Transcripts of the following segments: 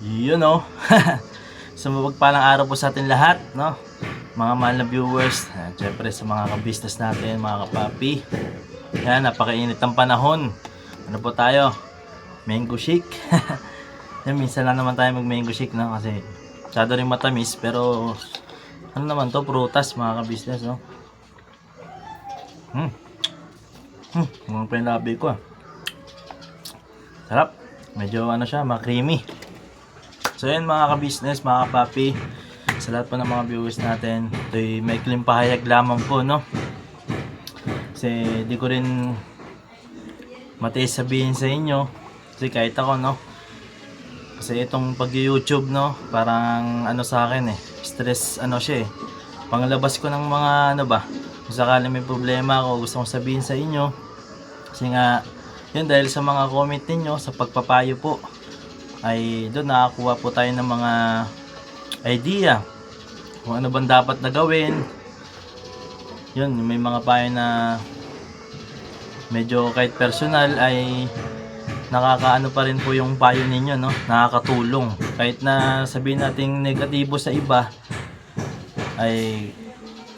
Yun no. Sa mapagpalang araw po sa atin lahat, no? Mga mahal na viewers, syempre sa mga ka-business natin, mga kapapi. Yan, napakainit ang panahon. Ano po tayo? Mango shake. Yan, minsan lang naman tayo mag-mango shake, no? Kasi masyado rin matamis, pero ano naman to, prutas, mga ka-business, no? Mga pa yung labi ko, ah. Sarap. Medyo ano siya, creamy. So yan mga ka-business, mga kapapi, sa lahat po ng mga viewers natin, ito'y may maikling pahayag lamang po, no? Kasi di ko rin matiis sabihin sa inyo, kasi kahit ako, no? Kasi itong pag-YouTube, no? Parang ano sa akin stress ano siya panglabas ko ng mga ano ba, kung sakali may problema ako, gusto kong sabihin sa inyo. Kasi nga, yun dahil sa mga comment ninyo, sa pagpapayo po, ay doon nakakuha po tayo ng mga idea kung ano bang dapat na gawin. Yun, may mga payo na medyo kahit personal ay nakakaano pa rin po yung payo ninyo, no? Nakakatulong. Kahit na sabihin nating negatibo sa iba, ay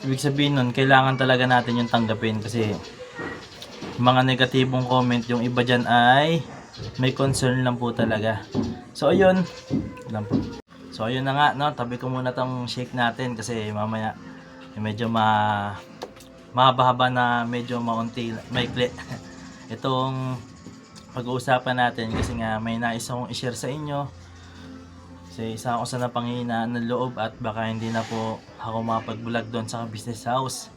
ibig sabihin nun, kailangan talaga natin yung tanggapin kasi mga negatibong comment, yung iba dyan ay may concern lang po talaga. So ayun lang po. So ayun na nga, no, tabi ko muna tong shake natin kasi mamaya medyo mahaba-haba na, medyo maunti, maikli itong pag-uusapan natin kasi nga may nais akong i-share sa inyo. Kasi isa ako sa napanghihinaan ng loob at baka hindi na po ako makapag-vlog doon sa business house.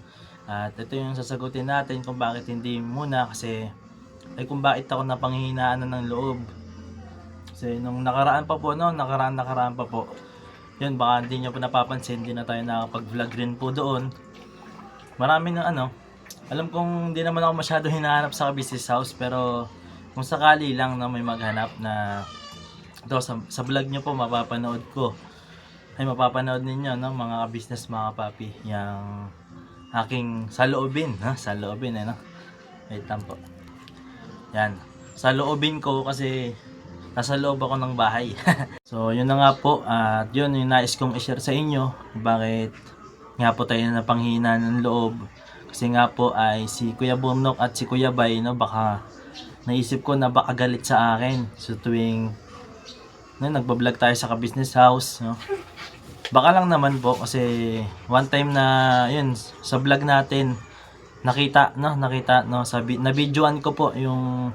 At ito yung sasagutin natin kung bakit hindi muna, kasi ay kung bakit ako napanghihinaan ng loob. Kasi nung nakaraan pa po, no, nakaraan pa po, yun, baka hindi nyo po napapansin, hindi na tayo nakapag-vlog rin po doon. Marami na ano, alam kong hindi naman ako masyado hinahanap sa business house, pero kung sakali lang na may maghanap na ito, sa vlog nyo po mapapanood ko, ay mapapanood ninyo, no, mga business, mga papi, yung aking saloobin, ha, saloobin no. Wait lang po. Yan, saloobin ko kasi nasa loob ako ng bahay. So yun na nga po, at yun yung nais kong i-share sa inyo, bakit nga po tayo napanghina ng loob. Kasi nga po ay si Kuya Burnok at si Kuya Bay, no, baka naisip ko na baka galit sa akin so tuwing nagbablog tayo sa ka-business house, no. Baka lang naman po kasi one time na yun sa vlog natin nakita no, sabi na videoan ko po yung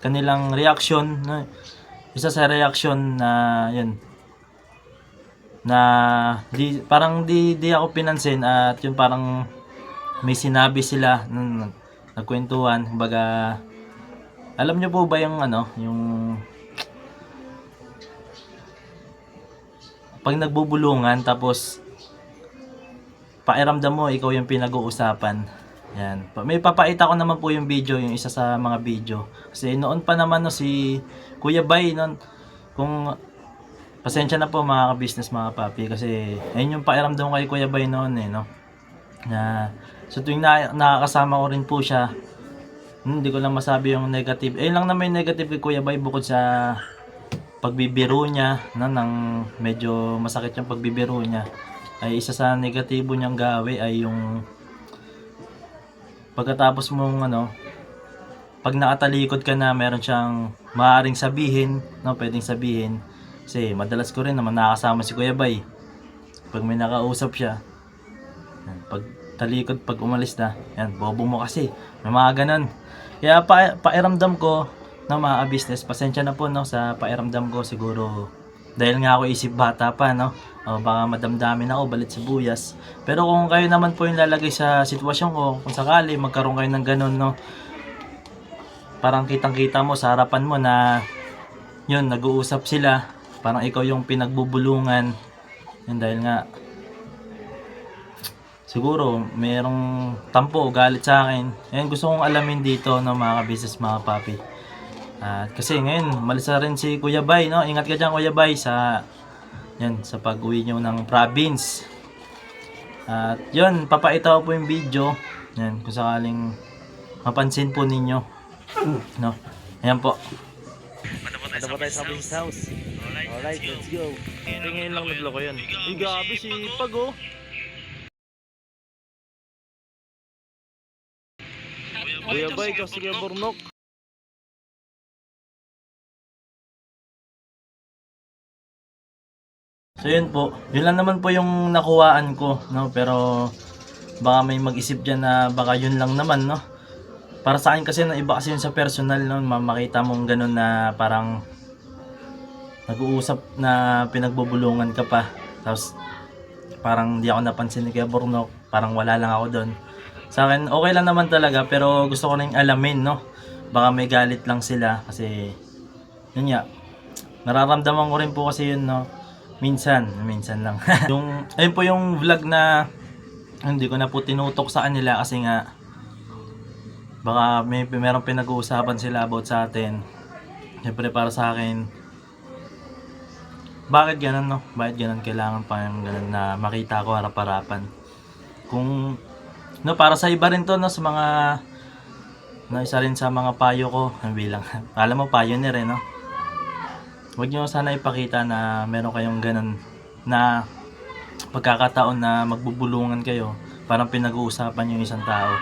kanilang reaction, no. Isa sa reaction na yun na parang di ako pinansin, at yun parang may sinabi sila nung nagkwentuhan. Kumbaga, alam niyo po ba yung ano, yung pag nagbubulungan tapos pakiramdam mo ikaw yung pinag-uusapan. Yan. May papakita ko naman po yung video, yung isa sa mga video. Kasi noon pa naman, no, si Kuya Bay noon, kung pasensya na po mga ka-business, mga papi, kasi ayun yung pakiramdam kay Kuya Bay noon no. Na so tuwing nakakasama ko rin po siya, hindi ko lang masabi yung negative. Ayun lang naman yung negative kay Kuya Bay, bukod sa pagbibiro niya, no, ng medyo masakit yung pagbibiro niya, ay isa sa negatibo niyang gawi ay yung pagkatapos mong ano, pag nakatalikod ka na, meron siyang maaaring sabihin, no, pwedeng sabihin. Kasi madalas ko rin naman nakakasama si Kuya Bay, pag may nakausap siya, pag talikod, pag umalis na, yan, bobo mo kasi, may mga ganun. Kaya pairamdam ko na mga business, pasensya na po, no, sa pairamdam ko. Siguro dahil nga ako isip bata pa, no, o baka madamdamin ako, balit sibuyas. Pero kung kayo naman po yung lalagay sa sitwasyon ko, kung sakali magkaroon kayo ng ganun, no, parang kitang kita mo sa harapan mo na yun, nag-uusap sila, parang ikaw yung pinagbubulungan, yun, dahil nga siguro merong tampo o galit sa akin. Ayun, gusto kong alamin dito, no, mga business, mga papi. At kasi ngayon, umalis na rin si Kuya Bay, no? Ingat ka dyan, Kuya Bay, sa pag-uwi nyo ng province. At yun, papakita ko po yung video. Yan, kung sakaling mapansin po ninyo, no? Ayan po. Ano po tayo sa business house? Alright, let's go. Ngayon lang nagloko yun. Uy, gabi si Pag oh. Kuya Bay, ikaw si Kuya Burnok. So yun po, yun lang naman po yung nakuhaan ko, no? Pero baka may mag-isip dyan na baka yun lang naman, no? Para sa akin kasi na iba kasi yun sa personal, no? Makita mong ganun na parang nag-uusap na pinagbubulungan ka pa. Tapos parang hindi ako napansin ni Kuya Burnok, parang wala lang ako doon. Sa akin okay lang naman talaga, pero gusto ko ring alamin, no? Baka may galit lang sila kasi yun nga, nararamdaman ko rin po kasi yun, no? Minsan lang. Ayun po yung vlog na hindi ko na po tinutok sa kanila kasi nga baka merong pinag-uusapan sila about sa atin. Siyempre para sa akin, bakit ganun, no? Bakit ganun kailangan pa yung ganun na makita ko harap-harapan? Kung no, para sa iba rin to, no, sa mga na isa rin sa mga payo ko bilang alam mo pioneer eh, no? Huwag nyo sana ipakita na meron kayong ganun na pagkakataon na magbubulungan kayo, parang pinag-uusapan yung isang tao.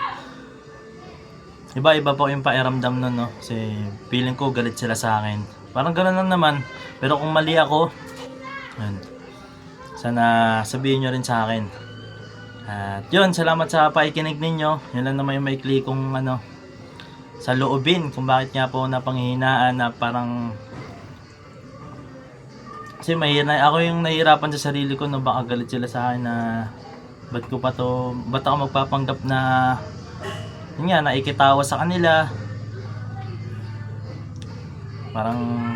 Iba-iba po yung pairamdam nun, no? Kasi feeling ko galit sila sa akin. Parang ganun lang naman. Pero kung mali ako, yun, sana sabihin nyo rin sa akin. At yun, salamat sa paikinig ninyo. Yun lang naman yung maikli kong sa loobin kung bakit nga po napanghihinaan na parang kasi ako yung nahihirapan sa sarili ko, no? Baka galit sila sa akin na ba't ako magpapanggap na yun nga, naikitawa sa kanila. Parang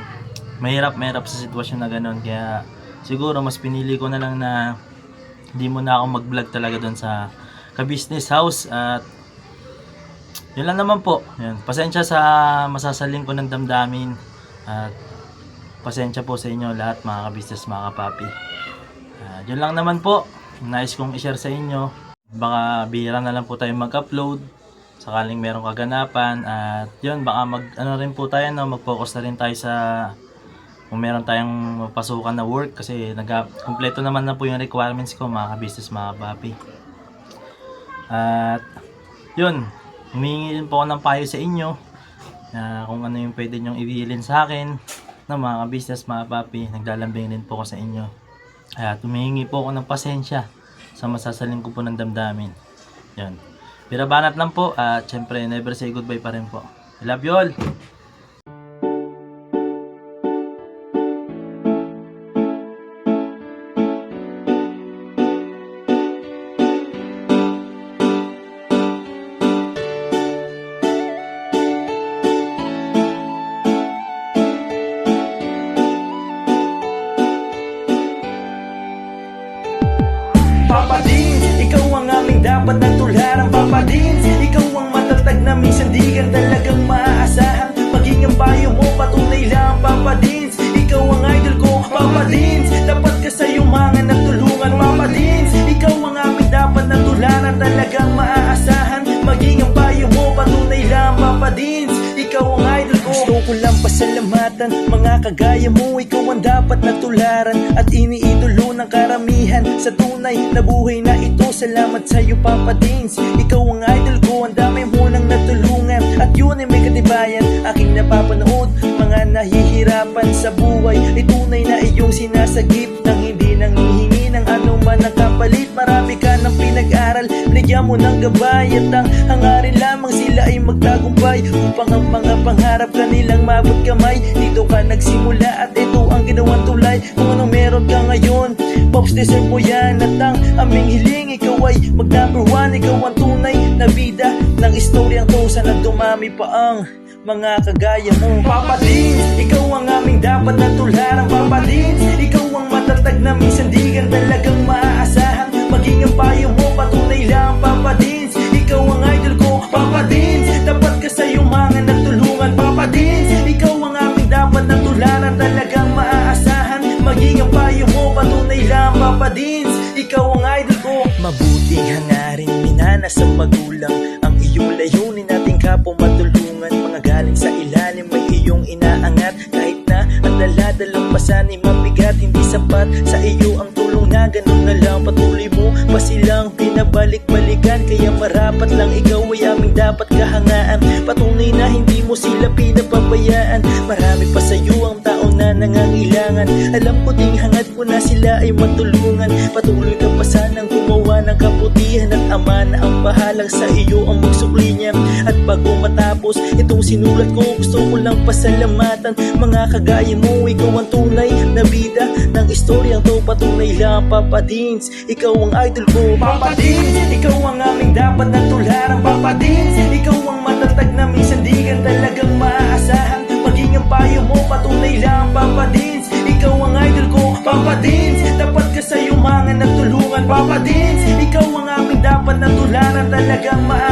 mahirap sa sitwasyon na ganun. Kaya siguro mas pinili ko na lang na hindi mo na ako mag-vlog talaga doon sa ka-business house. At yun lang naman po. Yun. Pasensya sa masasaling ko ng damdamin. At pasensya po sa inyo lahat mga ka-business, mga kapapi. Yun lang naman po. Nais kong i-share sa inyo. Baka bihira na lang po tayo mag-upload sakaling merong kaganapan. At yun, baka rin po tayo, no? Mag-focus na rin tayo sa kung meron tayong pasukan na work kasi kompleto naman na po yung requirements ko mga ka-business, mga kapapi. At yun, humingi din po ako ng payo sa inyo kung ano yung pwede nyong ibilin sa akin na mga ka-business, mga kapapi. Naglalambing din po ako sa inyo. At humingi po ako ng pasensya sa masasaling ko po ng damdamin. Yun. Birabanat lang po at syempre never say goodbye pa rin po. I love you all! Papa Dins, ikaw ang aming dapat na tularan. Papa Dins, ikaw ang matatag na minsan di ka talagang maaasahan. Maging ang payo mo patunay lang. Papa Dins, ikaw ang idol ko. Papa Dins, dapat ka sa yumangan at tulungan. Papa Dins, ikaw ang aming dapat na tularan. Talagang maaasahan. Maging ang payo mo patunay lang. Papa Dins, ikaw ang idol ko. Gusto ko lang pasalamatan mga kagaya mo. Ikaw ang dapat na tularan at iniidolo ng karamihan sa tunay na buhay na ito. Salamat sa iyo Papa Dins, ikaw ang idol ko. Ang dami mo nang natulungan at yun ay may katibayan. Aking napapanood mga nahihirapan sa buhay ay tunay na iyong sinasagip nang hindi nanghihingi ng anuman ang kapalit. Marami ka ng pinag-aral, binigyan mo ng gabay at ang hangarin lamang sila ay magtagumpay upang ang mga pangarap kanilang mabot kamay. Dito ka nagsimula at ito ang ginawang tulay. Kung anong meron ka ngayon, Pops, deserve mo yan. At ang aming hiling, ikaw ay mag number one. Ikaw ang tunay na bida ng istoryang to. Sana dumami pa ang mga kagaya mo. Papa Dins, ikaw ang aming dapat na tularan. Papa Dins, ikaw ang matatag na minsan di ka talagang maaasahan. Maging ang payo mo patunay lang. Papa Dins, ikaw ang idol ko. Papa Dins, dapat ka sa yumangan at tulungan. Papa Dins, ikaw ang aming dapat na tularan. Talagang maaasahan. Maging ang payo mo patunay lang. Papa Dins, ikaw ang idol ko. Mabuting hangarin minana sa magulang ang iyong layunin nating kapwa matulungan. Mga galing sa ilalim may iyong inaangat kahit na ang daladalang sana'y mabigat, hindi sapat sa iyo ang tulong na ganun na lang. Patuloy mo pa silang binabalik-balikan, kaya marapat lang ikaw ay aming dapat kahangaan. Patunay na hindi mo sila pinapabayaan, marami pa sa iyo ang tao na nangangailangan. Alam ko ding hangad mo na sila ay matulungan. Patuloy ka pa sanang gumawa ng kabutihan, at Ama na ang bahalang sa iyo ang magsukli niya. At bago matapos itong sinulat ko, gusto ko lang pasalamatan mga kagaya mo. Ikaw ang tunay na bida ng istoryang to, patunay lang Papa Dins, ikaw ang idol ko. Papa Dins, ikaw ang aming dapat na tularan. Papa Dins, ikaw ang matatag na minsan di ka talagang maaasahan. Maging ang payo mo, patunay lang Papa Dins, ikaw ang idol ko. Papa Dins, tapat ka sa iyong mga nagtulungan. Papa Dins, ikaw ang aming dapat na tularan, talagang maaasahan.